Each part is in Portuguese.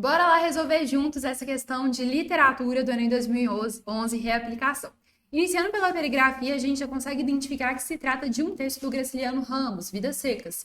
Bora lá resolver juntos essa questão de literatura do Enem 2011, reaplicação. Iniciando pela perigrafia, a gente já consegue identificar que se trata de um texto do Graciliano Ramos, Vidas Secas.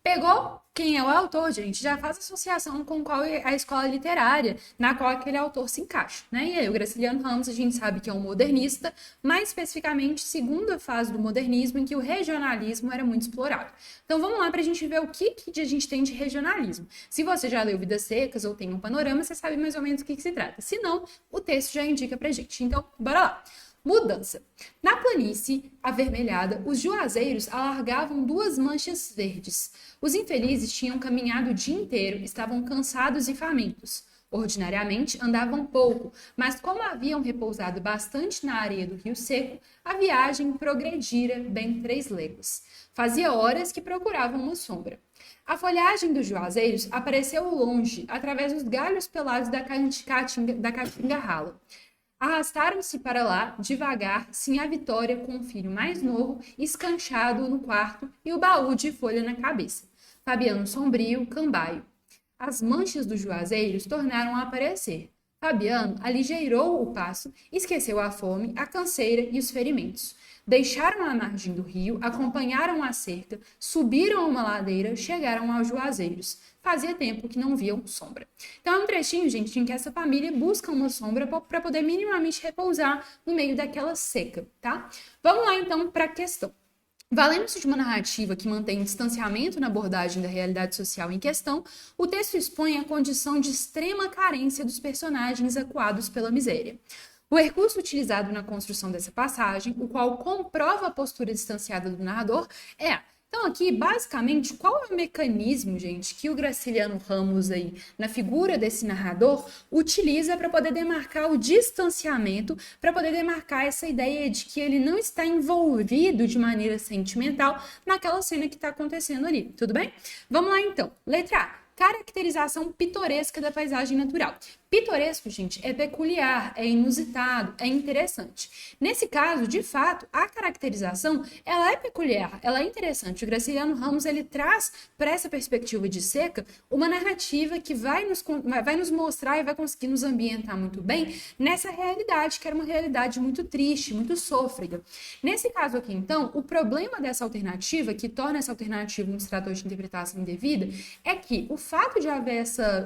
Pegou quem é o autor, gente, já faz associação com qual é a escola literária na qual aquele autor se encaixa, né? E aí, o Graciliano Ramos, a gente sabe que é um modernista, mais especificamente, segunda fase do modernismo, em que o regionalismo era muito explorado. Então, vamos lá para a gente ver o que a gente tem de regionalismo. Se você já leu Vidas Secas ou tem um panorama, você sabe mais ou menos do que se trata. Se não, o texto já indica pra gente. Então, bora lá. Mudança. Na planície avermelhada, os juazeiros alargavam duas manchas verdes. Os infelizes tinham caminhado o dia inteiro, estavam cansados e famintos. Ordinariamente andavam pouco, mas como haviam repousado bastante na areia do rio seco, a viagem progredira bem 3 léguas. Fazia horas que procuravam uma sombra. A folhagem dos juazeiros apareceu ao longe, através dos galhos pelados da caatinga rala. Arrastaram-se para lá, devagar, sim a Vitória com o filho mais novo, escanchado no quarto e o baú de folha na cabeça. Fabiano sombrio, cambaio. As manchas dos juazeiros tornaram a aparecer. Fabiano aligeirou o passo, esqueceu a fome, a canseira e os ferimentos. Deixaram a margem do rio, acompanharam a cerca, subiram uma ladeira, chegaram aos juazeiros. Fazia tempo que não viam sombra. Então é um trechinho, gente, em que essa família busca uma sombra para poder minimamente repousar no meio daquela seca, tá? Vamos lá então para a questão. Valendo-se de uma narrativa que mantém distanciamento na abordagem da realidade social em questão, o texto expõe a condição de extrema carência dos personagens acuados pela miséria. O recurso utilizado na construção dessa passagem, o qual comprova a postura distanciada do narrador, é... Então aqui, basicamente, qual é o mecanismo, gente, que o Graciliano Ramos aí, na figura desse narrador, utiliza para poder demarcar o distanciamento, para poder demarcar essa ideia de que ele não está envolvido de maneira sentimental naquela cena que está acontecendo ali, tudo bem? Vamos lá então. Letra A. Caracterização pitoresca da paisagem natural. Pitoresco, gente, é peculiar, é inusitado, é interessante. Nesse caso, de fato, a caracterização, ela é peculiar, ela é interessante. O Graciliano Ramos, ele traz para essa perspectiva de seca uma narrativa que vai nos mostrar e vai conseguir nos ambientar muito bem nessa realidade, que era uma realidade muito triste, muito sôfrega. Nesse caso aqui, então, o problema dessa alternativa, que torna essa alternativa um distrator de interpretação indevida, é que o fato de haver essa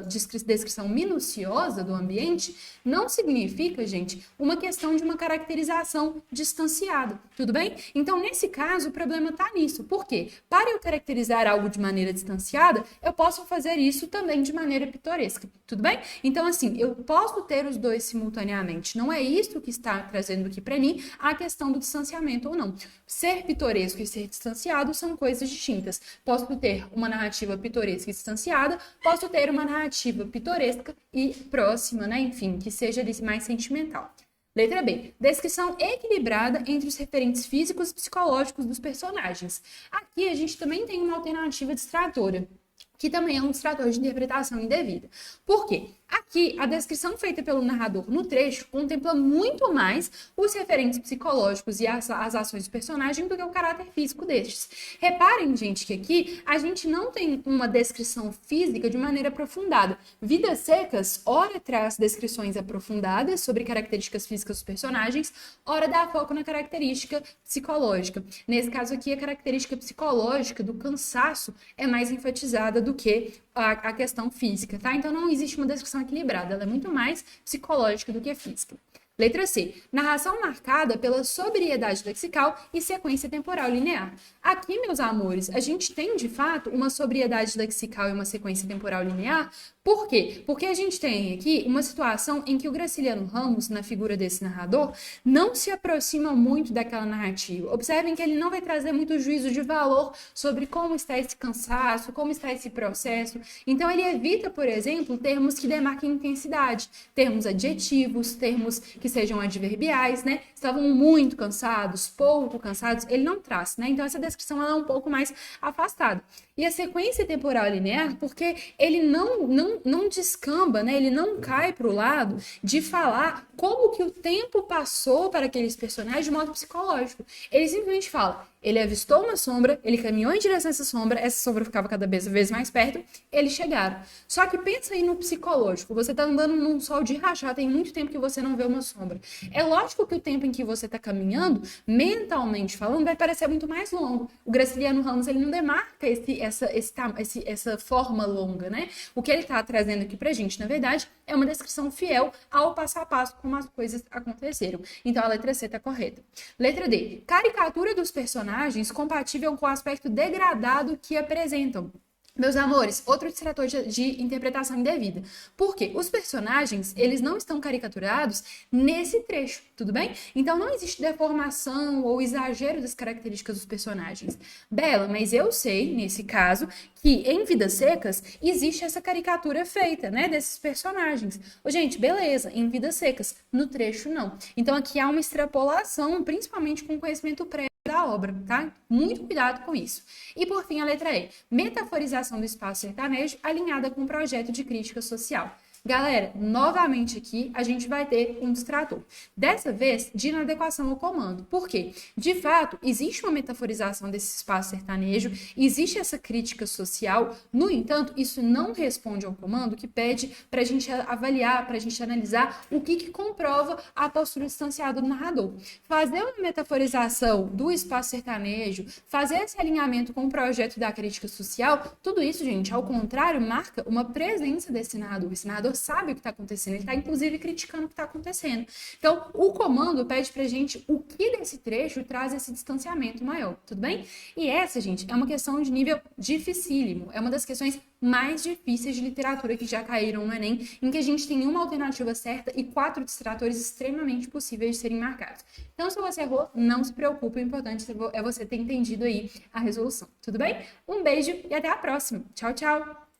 descrição minuciosa do ambiente não significa, gente, uma questão de uma caracterização distanciada, tudo bem? Então, nesse caso, o problema está nisso. Por quê? Para eu caracterizar algo de maneira distanciada, eu posso fazer isso também de maneira pitoresca, tudo bem? Então, assim, eu posso ter os dois simultaneamente. Não é isso que está trazendo aqui para mim a questão do distanciamento ou não. Ser pitoresco e ser distanciado são coisas distintas. Posso ter uma narrativa pitoresca e distanciada, posso ter uma narrativa pitoresca e próxima, né? Enfim, que seja mais sentimental. Letra B. Descrição equilibrada entre os referentes físicos e psicológicos dos personagens. Aqui a gente também tem uma alternativa distratora, que também é um distrator de interpretação indevida. Por quê? Aqui, a descrição feita pelo narrador no trecho contempla muito mais os referentes psicológicos e as ações do personagem do que o caráter físico destes. Reparem, gente, que aqui a gente não tem uma descrição física de maneira aprofundada. Vidas Secas, ora traz descrições aprofundadas sobre características físicas dos personagens, ora dá foco na característica psicológica. Nesse caso aqui, a característica psicológica do cansaço é mais enfatizada do que a questão física, tá? Então não existe uma descrição equilibrada, ela é muito mais psicológica do que física. Letra C. Narração marcada pela sobriedade lexical e sequência temporal linear. Aqui, meus amores, a gente tem, de fato, uma sobriedade lexical e uma sequência temporal linear. Por quê? Porque a gente tem aqui uma situação em que o Graciliano Ramos, na figura desse narrador, não se aproxima muito daquela narrativa. Observem que ele não vai trazer muito juízo de valor sobre como está esse cansaço, como está esse processo. Então, ele evita, por exemplo, termos que demarquem intensidade, termos adjetivos, termos que sejam adverbiais, né? Estavam muito cansados, pouco cansados, ele não traz, né? Então, essa descrição ela é um pouco mais afastada. E a sequência temporal linear, porque ele não não descamba, né? Ele não cai para o lado de falar como que o tempo passou para aqueles personagens de modo psicológico. Ele simplesmente fala, ele avistou uma sombra, ele caminhou em direção a essa sombra ficava cada vez mais perto, eles chegaram. Só que pensa aí no psicológico, você tá andando num sol de rachar, tem muito tempo que você não vê uma sombra. É lógico que o tempo em que você tá caminhando, mentalmente falando, vai parecer muito mais longo. O Graciliano Ramos, ele não demarca essa forma longa, né? O que ele tá trazendo aqui pra gente, na verdade, é uma descrição fiel ao passo a passo como as coisas aconteceram. Então a letra C tá correta. Letra D, caricatura dos personagens compatível com o aspecto degradado que apresentam. Meus amores, outro distrator de interpretação indevida. Por quê? Os personagens, eles não estão caricaturados nesse trecho, tudo bem? Então não existe deformação ou exagero das características dos personagens. Bela, mas eu sei, nesse caso, que em Vidas Secas existe essa caricatura feita, né, desses personagens. Gente, beleza, em Vidas Secas, no trecho não. Então aqui há uma extrapolação, principalmente com conhecimento prévio da obra, tá? Muito cuidado com isso. E por fim, a letra E. Metaforização do espaço sertanejo alinhada com o projeto de crítica social. Galera, novamente aqui a gente vai ter um distrator. Dessa vez, de inadequação ao comando. Por quê? De fato, existe uma metaforização desse espaço sertanejo, existe essa crítica social, no entanto, isso não responde ao comando que pede para a gente avaliar, para a gente analisar o que comprova a postura distanciada do narrador. Fazer uma metaforização do espaço sertanejo, fazer esse alinhamento com o projeto da crítica social, tudo isso, gente, ao contrário, marca uma presença desse narrador. Esse narrador sabe o que está acontecendo, ele está inclusive criticando o que está acontecendo. Então, o comando pede pra gente o que desse trecho traz esse distanciamento maior, tudo bem? E essa, gente, é uma questão de nível dificílimo, é uma das questões mais difíceis de literatura que já caíram no Enem, em que a gente tem uma alternativa certa e 4 distratores extremamente possíveis de serem marcados. Então, se você errou, não se preocupe, o importante é você ter entendido aí a resolução, tudo bem? Um beijo e até a próxima. Tchau, tchau!